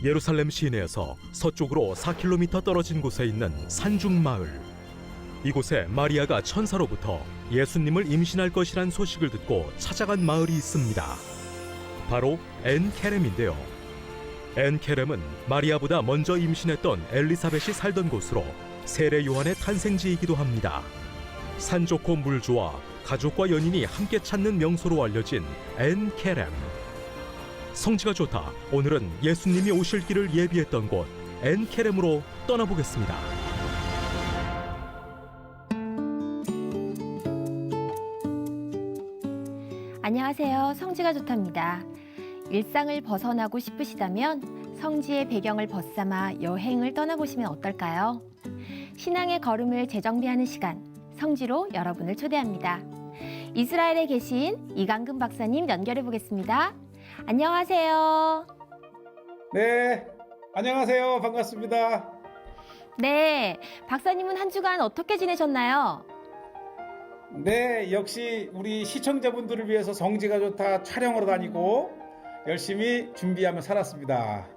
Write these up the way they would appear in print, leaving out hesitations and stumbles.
예루살렘 시내에서 서쪽으로 4km 떨어진 곳에 있는 산중마을. 이곳에 마리아가 천사로부터 예수님을 임신할 것이란 소식을 듣고 찾아간 마을이 있습니다. 바로 엔-케렘인데요. 엔-케렘은 마리아보다 먼저 임신했던 엘리사벳이 살던 곳으로 세례 요한의 탄생지이기도 합니다. 산 좋고 물 좋아 가족과 연인이 함께 찾는 명소로 알려진 엔-케렘. 성지가 좋다. 오늘은 예수님이 오실 길을 예비했던 곳 엔-케렘으로 떠나보겠습니다. 안녕하세요. 성지가 좋답니다. 일상을 벗어나고 싶으시다면 성지의 배경을 벗삼아 여행을 떠나보시면 어떨까요? 신앙의 걸음을 재정비하는 시간, 성지로 여러분을 초대합니다. 이스라엘에 계신 이강근 박사님 연결해 보겠습니다. 안녕하세요. 네, 안녕하세요. 반갑습니다. 네, 박사님은 한 주간 어떻게 지내셨나요? 네, 역시 우리 시청자분들을 위해서 성지가 좋다 촬영하러 다니고 열심히 준비하며 살았습니다.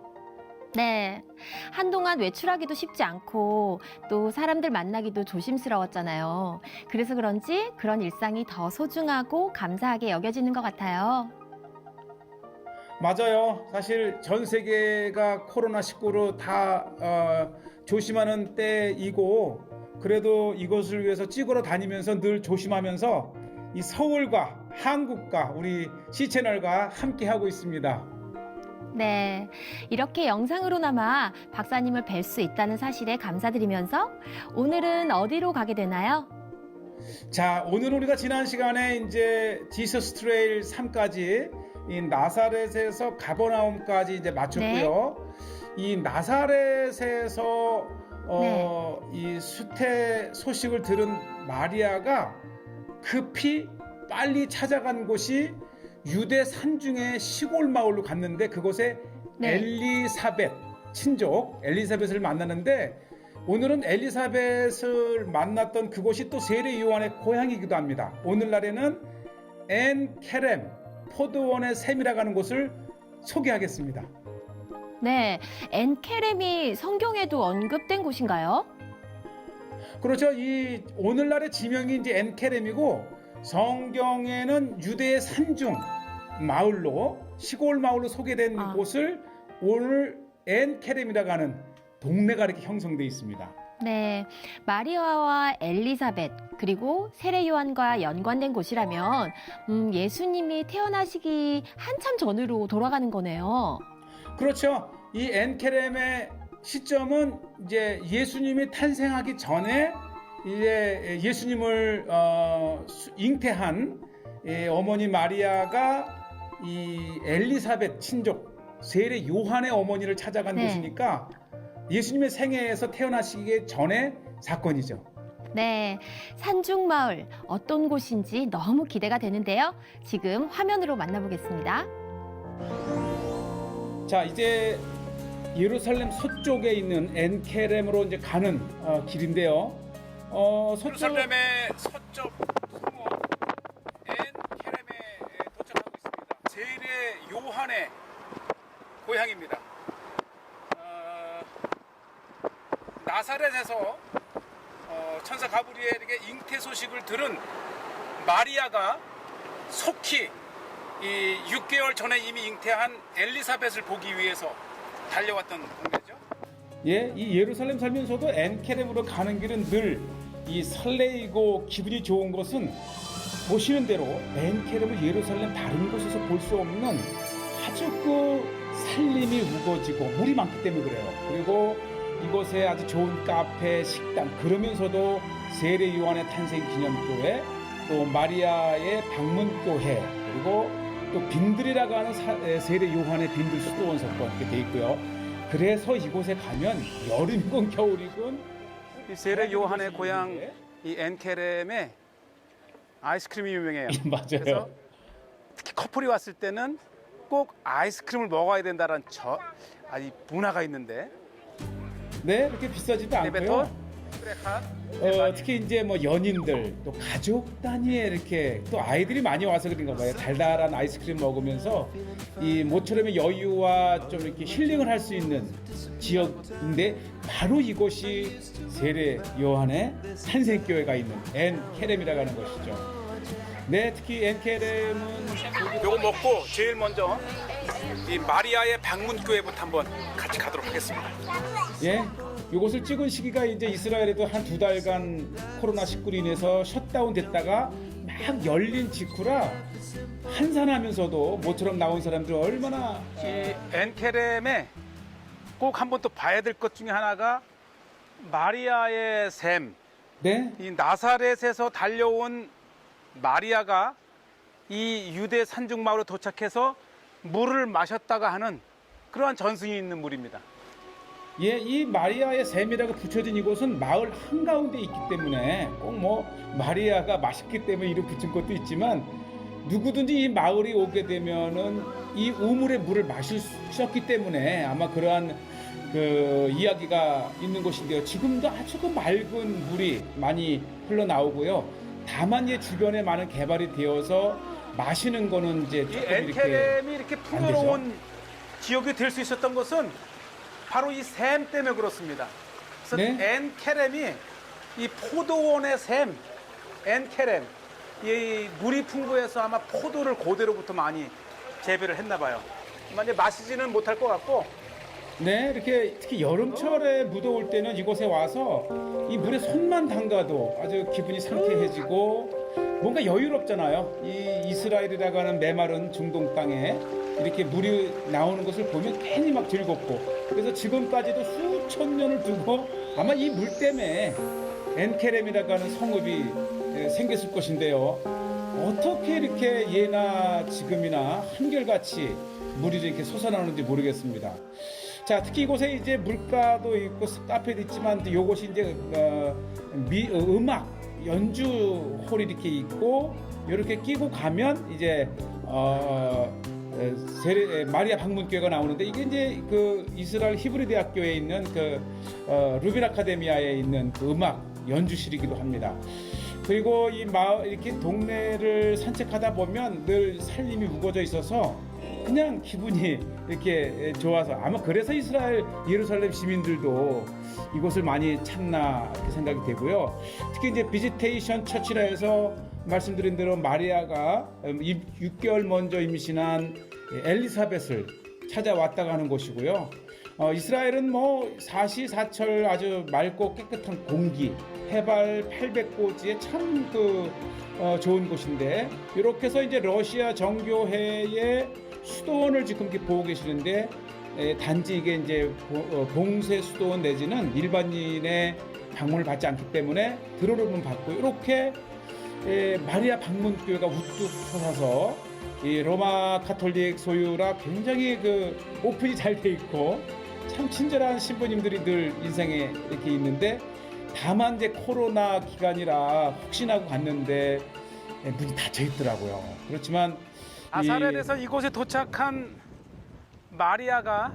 네, 한동안 외출하기도 쉽지 않고 또 사람들 만나기도 조심스러웠잖아요. 그래서 그런지 그런 일상이 더 소중하고 감사하게 여겨지는 것 같아요. 맞아요. 사실 전 세계가 코로나19로 다 조심하는 때이고 그래도 이것을 위해서 찍으러 다니면서 늘 조심하면서 이 서울과 한국과 우리 C채널과 함께하고 있습니다. 네, 이렇게 영상으로나마 박사님을 뵐 수 있다는 사실에 감사드리면서 오늘은 어디로 가게 되나요? 자, 오늘 우리가 지난 시간에 이제 지서스 트레일 3까지 이 나사렛에서 가버나움까지 이제 마쳤고요. 이 나사렛에서 이 수태 소식을 들은 마리아가 급히 빨리 찾아간 곳이 유대 산중의 시골 마을로 갔는데 그곳에 엘리사벳 친족 엘리사벳을 만나는데 오늘은 엘리사벳을 만났던 그곳이 또 세례 요한의 고향이기도 합니다. 오늘날에는 엔-케렘 포도원의 샘이라고 하는 곳을 소개하겠습니다. 네, 엔-케렘이 성경에도 언급된 곳인가요? 그렇죠. 이 오늘날의 지명이 이제 엔-케렘이고 성경에는 유대의 산중 마을로 시골 마을로 소개된 곳을 오늘 엔-케렘이라고 하는 동네가 이렇게 형성되어 있습니다. 네, 마리아와 엘리사벳 그리고 세례 요한과 연관된 곳이라면 예수님이 태어나시기 한참 전으로 돌아가는 거네요. 그렇죠. 이 엔-케렘의 시점은 이제 예수님이 탄생하기 전에 이제 예수님을 잉태한 어머니 마리아가 이 엘리사벳 친족 세례 요한의 어머니를 찾아간 곳이니까 예수님의 생애에서 태어나시기 전에 사건이죠. 네, 산중마을 어떤 곳인지 너무 기대가 되는데요. 지금 화면으로 만나보겠습니다. 자, 이제 예루살렘 서쪽에 있는 엔-케렘으로 이제 가는 길인데요. 예루살렘의 서쪽 성원 엔-케렘에 도착하고 있습니다. 세례 요한의 고향입니다. 나사렛에서 천사 가브리엘에게 잉태 소식을 들은 마리아가 속히 이 6개월 전에 이미 잉태한 엘리사벳을 보기 위해서 달려왔던 동네죠. 예, 이 예루살렘 살면서도 엔-케렘으로 가는 길은 늘 이 설레이고 기분이 좋은 것은 보시는 대로 엔-케렘을 예루살렘 다른 곳에서 볼 수 없는 아주 그 살림이 우거지고 물이 많기 때문에 그래요. 그리고 이곳에 아주 좋은 카페, 식당, 그러면서도 세례 요한의 탄생 기념교회, 또 마리아의 방문교회, 그리고 또 빈들이라고 하는 세례 요한의 빈들 수도원서권 이렇게 돼 있고요. 그래서 이곳에 가면 여름이건 겨울이건 이 세례 요한의 고향 이 엔-케렘에 아이스크림이 유명해요. 맞아요. 그래서 특히 커플이 왔을 때는 꼭 아이스크림을 먹어야 된다는 아주 문화가 있는데 네, 이렇게 비싸지도 않고요. 특히 이제 뭐 연인들 또 가족 단위에 이렇게 또 아이들이 많이 와서 그런가 봐요. 달달한 아이스크림 먹으면서 이 모처럼의 여유와 좀 이렇게 힐링을 할 수 있는 지역인데 바로 이곳이 세례 요한의 탄생교회가 있는 앤 케렘이라고 하는 것이죠. 네, 특히 앤 케렘은 요거 먹고 제일 먼저 이 마리아의 방문교회부터 한번 같이 가도록 하겠습니다. 예, 이것을 찍은 시기가 이제 이스라엘에도 한 2달간 코로나19로 인해서 셧다운 됐다가 막 열린 직후라 한산하면서도 모처럼 나온 사람들 얼마나 이 엔케렘에 꼭 한번 또 봐야 될 것 중에 하나가 마리아의 샘. 네? 이 나사렛에서 달려온 마리아가 이 유대 산중마을에 도착해서 물을 마셨다가 하는 그러한 전승이 있는 물입니다. 예, 이 마리아의 샘이라고 붙여진 이곳은 마을 한가운데 있기 때문에 꼭 뭐 마리아가 맛있기 때문에 이름 붙인 것도 있지만 누구든지 이 마을이 오게 되면은 이 우물의 물을 마셨기 때문에 아마 그러한 그 이야기가 있는 곳인데요. 지금도 아주 그 맑은 물이 많이 흘러나오고요. 다만 이 주변에 많은 개발이 되어서 마시는 거는 이제 이 조금 엔케렘이 이렇게 풍요로운 되죠. 지역이 될 수 있었던 것은 바로 이 샘 때문에 그렇습니다. 그래서 네? 엔케렘이 이 포도원의 샘, 엔케렘, 이 물이 풍부해서 아마 포도를 고대로부터 많이 재배를 했나 봐요. 이제 마시지는 못할 것 같고 네, 이렇게 특히 여름철에 무더울 때는 이곳에 와서 이 물에 손만 담가도 아주 기분이 상쾌해지고 뭔가 여유롭잖아요. 이 이스라엘이라고 하는 메마른 중동 땅에 이렇게 물이 나오는 것을 보면 괜히 막 즐겁고 그래서 지금까지도 수천 년을 두고 아마 이 물 때문에 엔케렘이라고 하는 성읍이 생겼을 것인데요. 어떻게 이렇게 예나 지금이나 한결같이 물이 이렇게 솟아나오는지 모르겠습니다. 자, 특히 이곳에 이제 물가도 있고 카페도 있지만 이곳이 이제 음악 연주 홀이 이렇게 있고 이렇게 끼고 가면 이제 마리아 방문교회가 나오는데 이게 이제 그 이스라엘 히브리 대학교에 있는 그 루빈 아카데미아에 있는 그 음악 연주실이기도 합니다. 그리고 이 마을 이렇게 동네를 산책하다 보면 늘 살림이 우거져 있어서 그냥 기분이 이렇게 좋아서 아마 그래서 이스라엘 예루살렘 시민들도 이곳을 많이 찾나 이렇게 생각이 되고요. 특히 이제 비지테이션 처치라 해서 말씀드린 대로 마리아가 6개월 먼저 임신한 엘리사벳을 찾아왔다가 하는 곳이고요. 이스라엘은 뭐 사시사철 아주 맑고 깨끗한 공기, 해발 800고지에 참 좋은 곳인데 이렇게 해서 이제 러시아 정교회의 수도원을 지금 이렇게 보고 계시는데 단지 이게 이제 봉쇄 수도원 내지는 일반인의 방문을 받지 않기 때문에 들어오면 받고 이렇게 마리아 방문교회가 우뚝 솟아서 이 로마 카톨릭 소유라 굉장히 그 오픈이 잘 돼 있고 참 친절한 신부님들이 늘 인생에 이렇게 있는데 다만 이제 코로나 기간이라 혹시나 하고 갔는데 문이 닫혀 있더라고요. 그렇지만 나사렛에서 이곳에 도착한 마리아가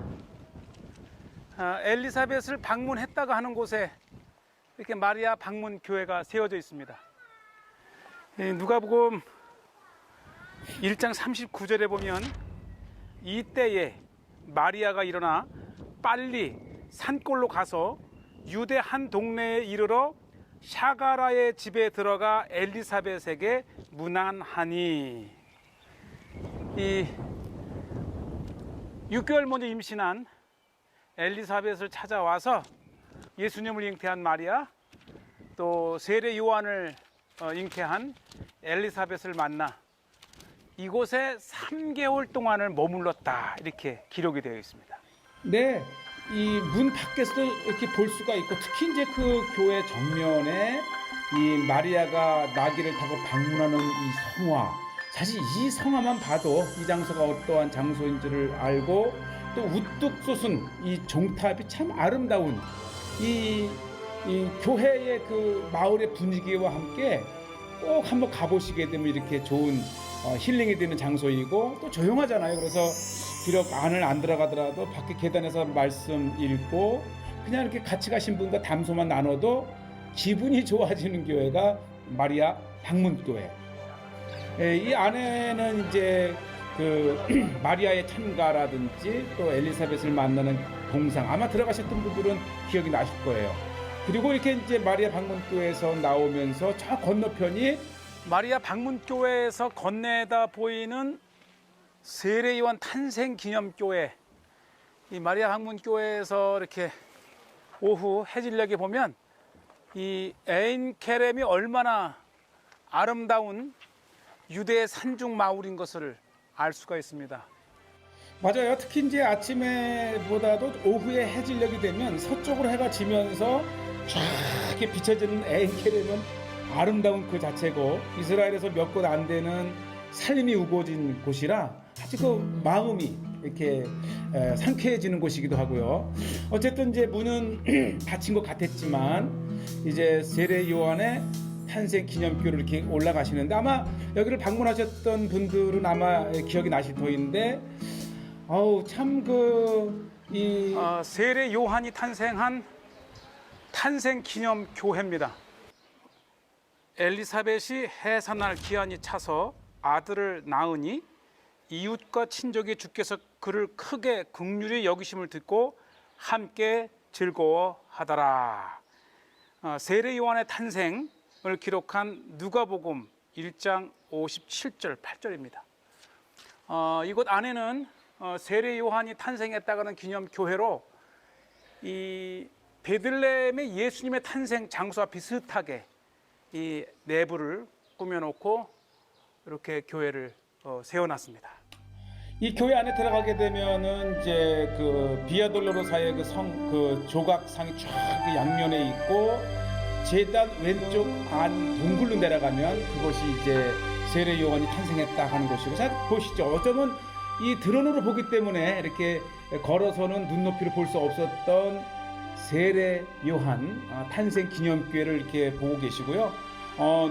엘리사벳을 방문했다가 하는 곳에 이렇게 마리아 방문 교회가 세워져 있습니다. 누가복음 1장 39절에 보면 이때에 마리아가 일어나 빨리 산골로 가서 유대 한 동네에 이르러 샤가라의 집에 들어가 엘리사벳에게 문안하니 이 6개월 먼저 임신한 엘리사벳을 찾아와서 예수님을 잉태한 마리아 또 세례 요한을 잉태한 엘리사벳을 만나 이곳에 3개월 동안을 머물렀다 이렇게 기록이 되어 있습니다. 네, 이 문 밖에서도 이렇게 볼 수가 있고 특히 이제 그 교회 정면에 이 마리아가 나귀를 타고 방문하는 이 성화 사실 이 성화만 봐도 이 장소가 어떠한 장소인지를 알고 또 우뚝 솟은 이 종탑이 참 아름다운 이 교회의 그 마을의 분위기와 함께 꼭 한번 가보시게 되면 이렇게 좋은 힐링이 되는 장소이고 또 조용하잖아요. 그래서 비록 안을 안 들어가더라도 밖에 계단에서 말씀 읽고 그냥 이렇게 같이 가신 분과 담소만 나눠도 기분이 좋아지는 교회가 마리아 방문교회. 이 안에는 이제 그 마리아의 찬가라든지 또 엘리사벳을 만나는 동상, 아마 들어가셨던 분들은 기억이 나실 거예요. 그리고 이렇게 이제 마리아 방문교회에서 나오면서 저 건너편이 마리아 방문교회에서 건네다 보이는 세례요한 탄생기념교회. 이 마리아 방문교회에서 이렇게 오후 해질녘에 보면 이 에인케렘이 얼마나 아름다운 유대의 산중 마을인 것을 알 수가 있습니다. 맞아요. 특히 이제 아침에보다도 오후에 해질녘이 되면 서쪽으로 해가 지면서 쫙 이렇게 비춰지는 에인케렘은 아름다운 그 자체고, 이스라엘에서 몇 곳 안 되는 살림이 우거진 곳이라 아주 그 마음이 이렇게 상쾌해지는 곳이기도 하고요. 어쨌든 이제 문은 닫힌 것 같았지만 이제 세례 요한의 탄생 기념교를 이렇게 올라가시는데, 아마 여기를 방문하셨던 분들은 아마 기억이 나실 터인데, 참 이 세례 요한이 탄생한 탄생 기념 교회입니다. 엘리사벳이 해산할 기한이 차서 아들을 낳으니 이웃과 친족이 주께서 그를 크게 긍휼히 여기심을 듣고 함께 즐거워하더라. 세례 요한의 탄생을 기록한 누가복음 1장 57절 8절입니다. 이곳 안에는 세례 요한이 탄생했다가는 기념 교회로 이 베들레헴의 예수님의 탄생 장소와 비슷하게 이 내부를 꾸며놓고 이렇게 교회를 세워놨습니다. 이 교회 안에 들어가게 되면은 이제 그 비아돌로로사의 그 조각상이 쫙 양면에 있고, 제단 왼쪽 안 동굴로 내려가면 그것이 이제 세례 요한이 탄생했다 하는 곳이고, 자 보시죠. 어쩌면 이 드론으로 보기 때문에 이렇게 걸어서는 눈높이로 볼 수 없었던 세례 요한 탄생 기념교회를 이렇게 보고 계시고요.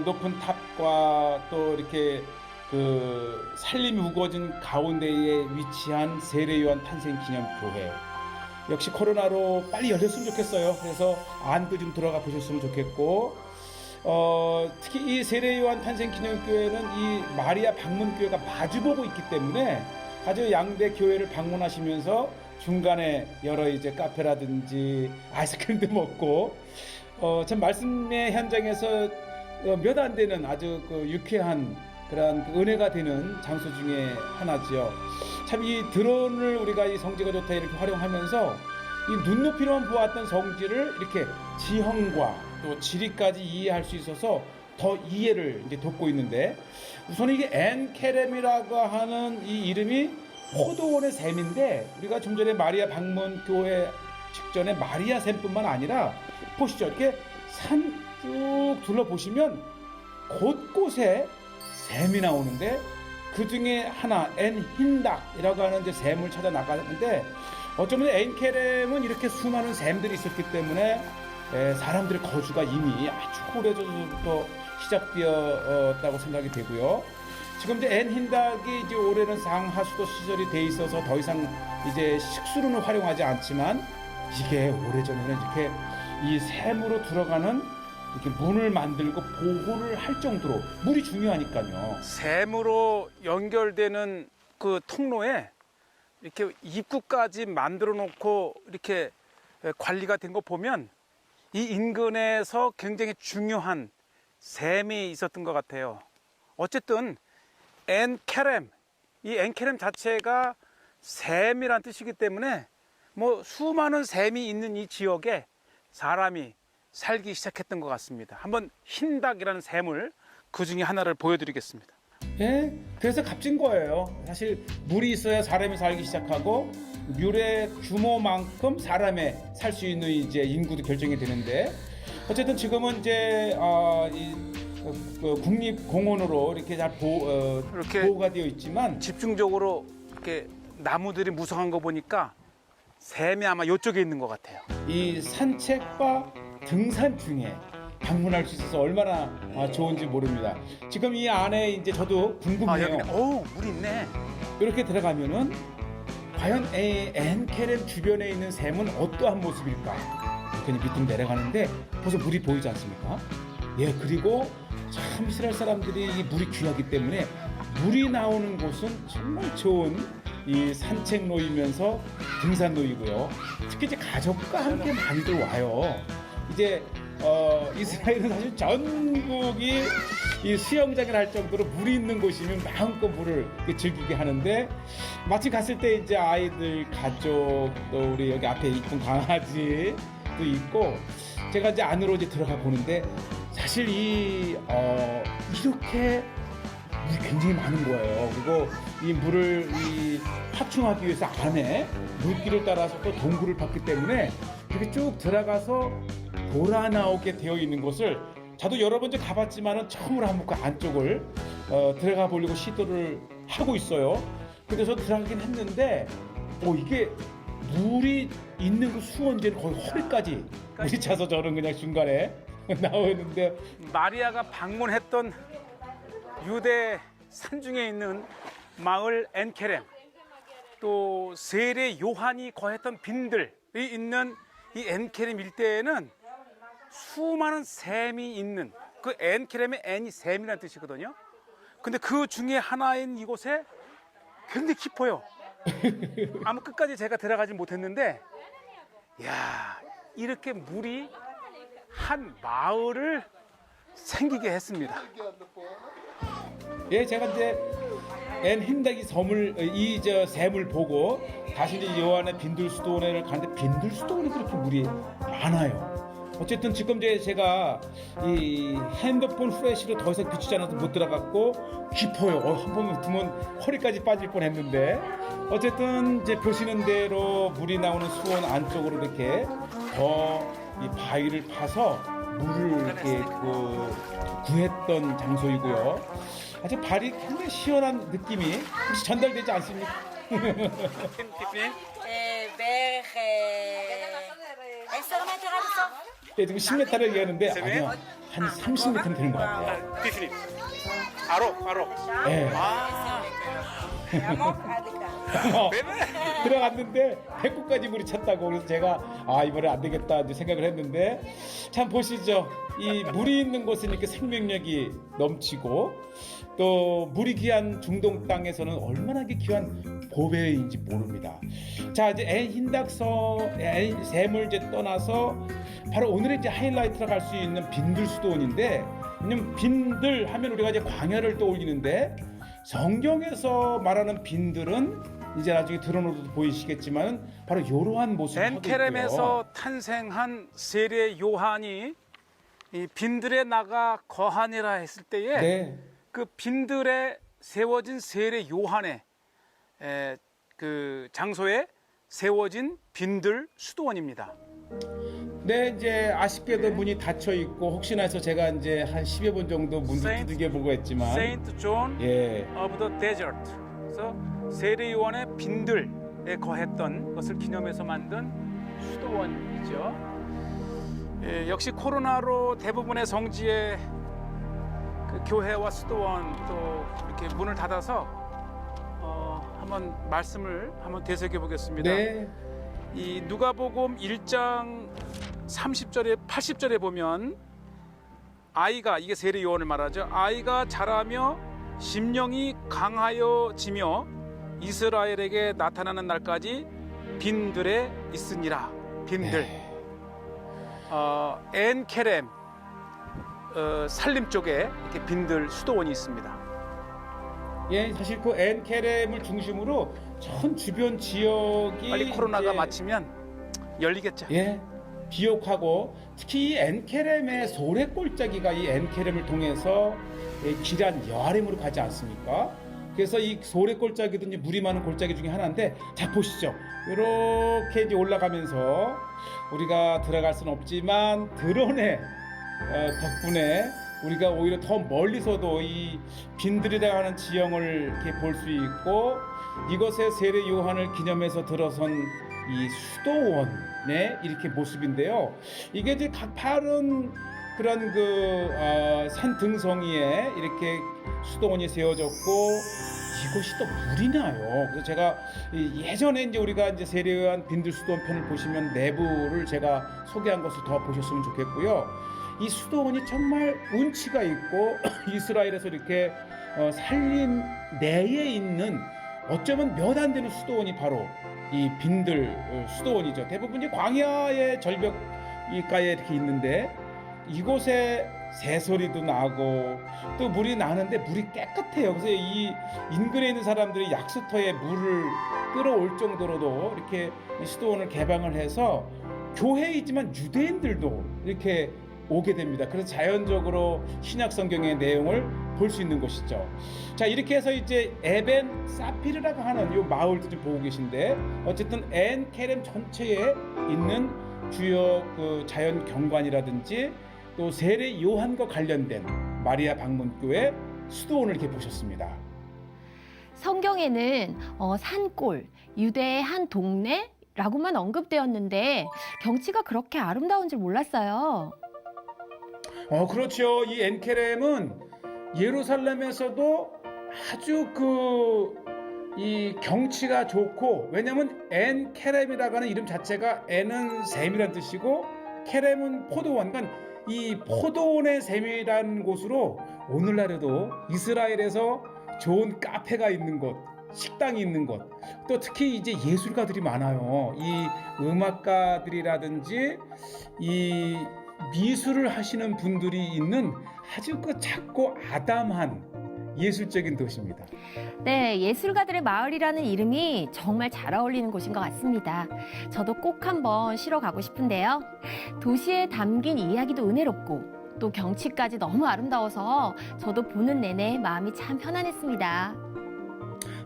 높은 탑과 또 이렇게 그 산림이 우거진 가운데에 위치한 세례 요한 탄생 기념교회. 역시 코로나로 빨리 열렸으면 좋겠어요. 그래서 안도 좀 들어가 보셨으면 좋겠고, 특히 이 세례 요한 탄생 기념교회는 이 마리아 방문교회가 마주보고 있기 때문에 아주 양대 교회를 방문하시면서 중간에 여러 이제 카페라든지 아이스크림도 먹고, 참 말씀의 현장에서 몇 안 되는 아주 그 유쾌한 그런 그 은혜가 되는 장소 중에 하나지요. 참 이 드론을 우리가 이 성지가 좋다 이렇게 활용하면서 이 눈높이로만 보았던 성지를 이렇게 지형과 또 지리까지 이해할 수 있어서 더 이해를 이제 돕고 있는데, 우선 이게 엔케렘이라고 하는 이 이름이 포도원의 샘인데, 우리가 좀 전에 마리아 방문교회 직전에 마리아 샘뿐만 아니라 보시죠. 이렇게 산 쭉 둘러보시면 곳곳에 샘이 나오는데, 그 중에 하나 엔힌닥이라고 하는 이제 샘을 찾아 나가는데, 어쩌면 엔케렘은 이렇게 수많은 샘들이 있었기 때문에 사람들의 거주가 이미 아주 오래전부터 시작되었다고 생각이 되고요. 지금 이제 엔힌닥이 이제 올해는 상하수도 시설이 돼 있어서 더 이상 이제 식수로는 활용하지 않지만, 이게 오래전에는 이렇게 이 샘으로 들어가는 이렇게 문을 만들고 보호를 할 정도로 물이 중요하니까요. 샘으로 연결되는 그 통로에 이렇게 입구까지 만들어 놓고 이렇게 관리가 된 거 보면 이 인근에서 굉장히 중요한 샘이 있었던 것 같아요. 어쨌든 엔케렘, 이 엔케렘 자체가 샘이란 뜻이기 때문에 뭐 수많은 샘이 있는 이 지역에 사람이 살기 시작했던 것 같습니다. 한번 흰닭이라는 샘을 그 중에 하나를 보여드리겠습니다. 예, 그래서 값진 거예요. 사실 물이 있어야 사람이 살기 시작하고, 물의 규모만큼 사람의 살 수 있는 이제 인구도 결정이 되는데, 어쨌든 지금은 이제 국립공원으로 이렇게 잘 이렇게 보호가 되어 있지만, 집중적으로 이렇게 나무들이 무성한 거 보니까 샘이 아마 이쪽에 있는 것 같아요. 이 산책과 등산 중에 방문할 수 있어서 얼마나 좋은지 모릅니다. 지금 이 안에 이제 저도 궁금해요. 여기네. 물 있네. 이렇게 들어가면은 과연 엔케렘 주변에 있는 샘은 어떠한 모습일까? 천천히 밑으로 내려가는데 벌써 물이 보이지 않습니까? 예, 그리고 참 이스라엘 사람들이 이 물이 귀하기 때문에 물이 나오는 곳은 정말 좋은 이 산책로이면서 등산로이고요. 특히 이제 가족과 함께 많이들 와요. 이제 이스라엘은 사실 전국이 이 수영장을 할 정도로 물이 있는 곳이면 마음껏 물을 즐기게 하는데, 마침 갔을 때 이제 아이들, 가족, 또 우리 여기 앞에 이쁜 강아지도 있고, 제가 이제 안으로 이제 들어가 보는데 사실 이렇게 물이 굉장히 많은 거예요. 그리고 이 물을 확충하기 위해서 안에 물길을 따라서 또 동굴을 팠기 때문에 이렇게 쭉 들어가서 돌아 나오게 되어 있는 곳을 저도 여러 번 가봤지만은 처음으로 한번 그 안쪽을 들어가 보려고 시도를 하고 있어요. 그래서 들어가긴 했는데 이게 물이 있는 그 수원지는 거의 허리까지 물이 차서 저는 그냥 중간에 나오는데, 마리아가 방문했던 유대 산중에 있는 마을 엔케렘, 또 세례 요한이 거했던 빈들이 있는 이 엔케렘 일대에는 수많은 샘이 있는, 그 엔케렘의 엔이 샘이라는 뜻이거든요. 근데 그 중에 하나인 이곳에 굉장히 깊어요. 아마 끝까지 제가 들어가지 못했는데, 야, 이렇게 물이 한 마을을 생기게 했습니다. 예, 제가 이제 엔 힌다기 섬을 샘을 보고 다시 이제 요한의 빈들수도원을 가는데 빈들수도원에도 이렇게 물이 많아요. 어쨌든 지금 이제 제가 이 핸드폰 플래시로 더 이상 비추지 않아서 못 들어갔고 깊어요. 한 번 두면 허리까지 빠질 뻔했는데, 어쨌든 이제 보시는 대로 물이 나오는 수원 안쪽으로 이렇게 더 이 바위를 파서 물을 이렇게 구했던 장소이고요. 아주 발이 굉장히 시원한 느낌이 혹시 전달되지 않습니까? 예, 지금 10m를 얘기하는데 아니요, 한 30m는 되는 것 같아요. 바로. 예. 들어갔는데 배꼽까지 물이 찼다고. 그래서 제가 이번에 안 되겠다 이제 생각을 했는데, 참 보시죠, 이 물이 있는 곳은 이렇게 생명력이 넘치고 또 물이 귀한 중동 땅에서는 얼마나 귀한 보배인지 모릅니다. 자, 이제 샘을 이제 떠나서 바로 오늘의 이제 하이라이트로 갈 수 있는 빈들수도원인데, 왜냐면 빈들 하면 우리가 이제 광야를 떠올리는데, 성경에서 말하는 빈들은 이제 나중에 드러내도 보이시겠지만 바로 이러한 모습을 하고 있고요. 엔케렘에서 탄생한 세례 요한이 이 빈들에 나가 거하니라 했을 때에 네. 그 빈들에 세워진 세례 요한의 그 장소에 세워진 빈들 수도원입니다. 네, 이제 아쉽게도 문이 닫혀 있고 혹시나 해서 제가 이제 한 10여 번 정도 문도 두들겨 보고 했지만, 세인트 존 예. 오브 더 데저트. 그래서 세례 요한의 빈들에 거했던 것을 기념해서 만든 수도원이죠. 예, 역시 코로나로 대부분의 성지의 그 교회와 수도원 또 이렇게 문을 닫아서 한번 말씀을 한번 되새겨 보겠습니다. 네. 이 누가복음 1장 30절에 80절에 보면 아이가, 이게 세례 요한을 말하죠. 아이가 자라며 심령이 강하여지며 이스라엘에게 나타나는 날까지 빈들에 있으니라. 빈들. 엔케렘 살림 쪽에 이렇게 빈들 수도원이 있습니다. 예, 사실 그 엔케렘을 중심으로 전 주변 지역이 빨리 코로나가 이제, 마치면 열리겠죠. 예, 비옥하고 특히 이 엔케렘의 소래골짜기가 이 엔케렘을 통해서 기란 여아렘으로 가지 않습니까? 그래서 이 소래골짜기도 이제 물이 많은 골짜기 중에 하나인데, 자 보시죠. 이렇게 이제 올라가면서 우리가 들어갈 수는 없지만 드론의 덕분에 우리가 오히려 더 멀리서도 이 빈들이라고 하는 지형을 이렇게 볼 수 있고, 이것에 세례 요한을 기념해서 들어선 이 수도원의 이렇게 모습인데요. 이게 이제 가파른 그런 산 등성이에 이렇게 수도원이 세워졌고, 이것이 또 물이 나요. 그래서 제가 예전에 이제 우리가 이제 세례요한 빈들 수도원 편을 보시면 내부를 제가 소개한 것을 더 보셨으면 좋겠고요. 이 수도원이 정말 운치가 있고 이스라엘에서 이렇게 산림 내에 있는 어쩌면 몇 안 되는 수도원이 바로 이 빈들 수도원이죠. 대부분이 광야의 절벽가에 이렇게 있는데 이곳에 새소리도 나고 또 물이 나는데 물이 깨끗해요. 그래서 이 인근에 있는 사람들이 약수터에 물을 끌어올 정도로도 이렇게 수도원을 개방을 해서 교회이지만 유대인들도 이렇게 오게 됩니다. 그래서 자연적으로 신약 성경의 내용을 볼 수 있는 것이죠. 자, 이렇게 해서 이제 에벤 사피르라고 하는 이 마을도 좀 보고 계신데 어쨌든 엔 케렘 전체에 있는 주요 그 자연 경관이라든지 또 세례 요한과 관련된 마리아 방문교회 수도원을 이렇게 보셨습니다. 성경에는 산골, 유대의 한 동네라고만 언급되었는데 경치가 그렇게 아름다운 줄 몰랐어요. 그렇죠. 이 엔케렘은 예루살렘에서도 아주 이 경치가 좋고, 왜냐하면 엔케렘이라고 하는 이름 자체가 엔은 샘이란 뜻이고 케렘은 포도원, 그러니까 이 포도원의 샘이라는 곳으로 오늘날에도 이스라엘에서 좋은 카페가 있는 곳, 식당이 있는 곳, 또 특히 이제 예술가들이 많아요. 이 음악가들이라든지 이 미술을 하시는 분들이 있는 아주 작고 아담한 예술적인 도시입니다. 네, 예술가들의 마을이라는 이름이 정말 잘 어울리는 곳인 것 같습니다. 저도 꼭 한번 쉬러 가고 싶은데요. 도시에 담긴 이야기도 은혜롭고 또 경치까지 너무 아름다워서 저도 보는 내내 마음이 참 편안했습니다.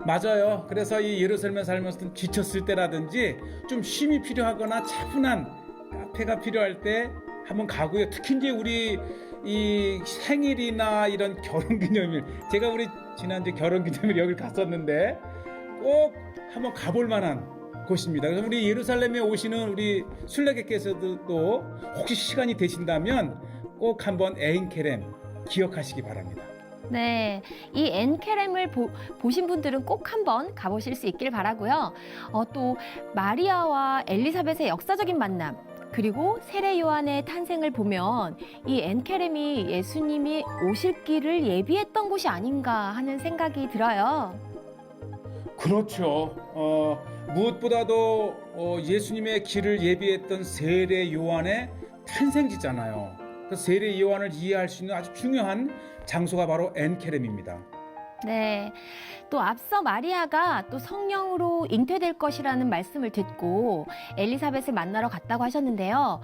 맞아요. 그래서 이 예루살렘에 살면서 좀 지쳤을 때라든지 좀 쉼이 필요하거나 차분한 카페가 필요할 때 한번 가고요. 특히 이제 우리 이 생일이나 이런 결혼기념일, 제가 우리 지난주 결혼기념일 여기를 갔었는데 꼭 한번 가볼 만한 곳입니다. 그래서 우리 예루살렘에 오시는 우리 순례객께서도 또 혹시 시간이 되신다면 꼭 한번 엔케렘 기억하시기 바랍니다. 네, 이 엔케렘을 보신 분들은 꼭 한번 가보실 수 있길 바라고요. 또 마리아와 엘리사벳의 역사적인 만남, 그리고 세례 요한의 탄생을 보면 이 엔케렘이 예수님이 오실 길을 예비했던 곳이 아닌가 하는 생각이 들어요. 그렇죠. 무엇보다도 예수님의 길을 예비했던 세례 요한의 탄생지잖아요. 그 세례 요한을 이해할 수 있는 아주 중요한 장소가 바로 엔케렘입니다. 네, 또 앞서 마리아가 또 성령으로 잉태될 것이라는 말씀을 듣고 엘리사벳을 만나러 갔다고 하셨는데요.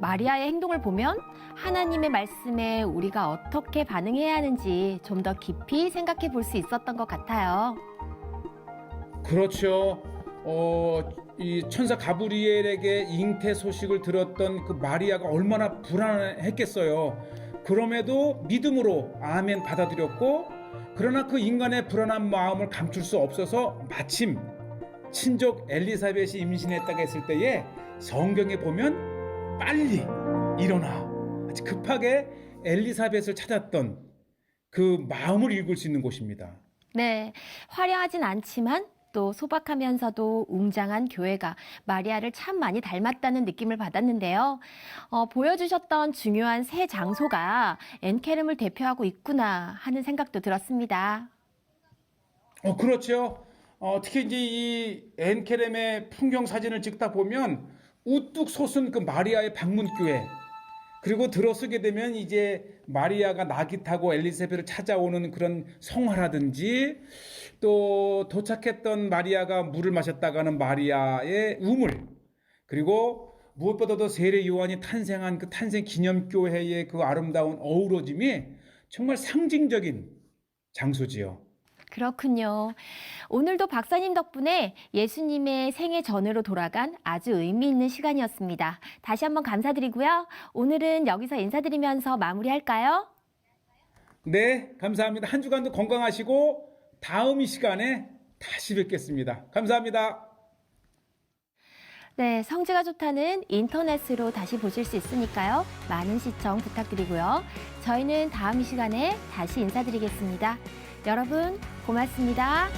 마리아의 행동을 보면 하나님의 말씀에 우리가 어떻게 반응해야 하는지 좀 더 깊이 생각해 볼 수 있었던 것 같아요. 그렇죠. 이 천사 가브리엘에게 잉태 소식을 들었던 그 마리아가 얼마나 불안했겠어요. 그럼에도 믿음으로 아멘 받아들였고, 그러나 그 인간의 불안한 마음을 감출 수 없어서 마침 친족 엘리사벳이 임신했다고 했을 때에 성경에 보면 빨리 일어나 아주 급하게 엘리사벳을 찾았던 그 마음을 읽을 수 있는 곳입니다. 네, 화려하진 않지만 또 소박하면서도 웅장한 교회가 마리아를 참 많이 닮았다는 느낌을 받았는데요. 보여주셨던 중요한 세 장소가 엔케렘을 대표하고 있구나 하는 생각도 들었습니다. 그렇죠. 특히 이제 이 엔케렘의 풍경 사진을 찍다 보면 우뚝 솟은 그 마리아의 방문교회, 그리고 들어서게 되면 이제 마리아가 나귀 타고 엘리사벳을 찾아오는 그런 성화라든지, 또 도착했던 마리아가 물을 마셨다가는 마리아의 우물, 그리고 무엇보다도 세례 요한이 탄생한 그 탄생 기념교회의 그 아름다운 어우러짐이 정말 상징적인 장소지요. 그렇군요. 오늘도 박사님 덕분에 예수님의 생애 전으로 돌아간 아주 의미 있는 시간이었습니다. 다시 한번 감사드리고요. 오늘은 여기서 인사드리면서 마무리할까요? 네, 감사합니다. 한 주간도 건강하시고 다음 이 시간에 다시 뵙겠습니다. 감사합니다. 네, 성지가 좋다는 인터넷으로 다시 보실 수 있으니까요. 많은 시청 부탁드리고요. 저희는 다음 이 시간에 다시 인사드리겠습니다. 여러분 고맙습니다.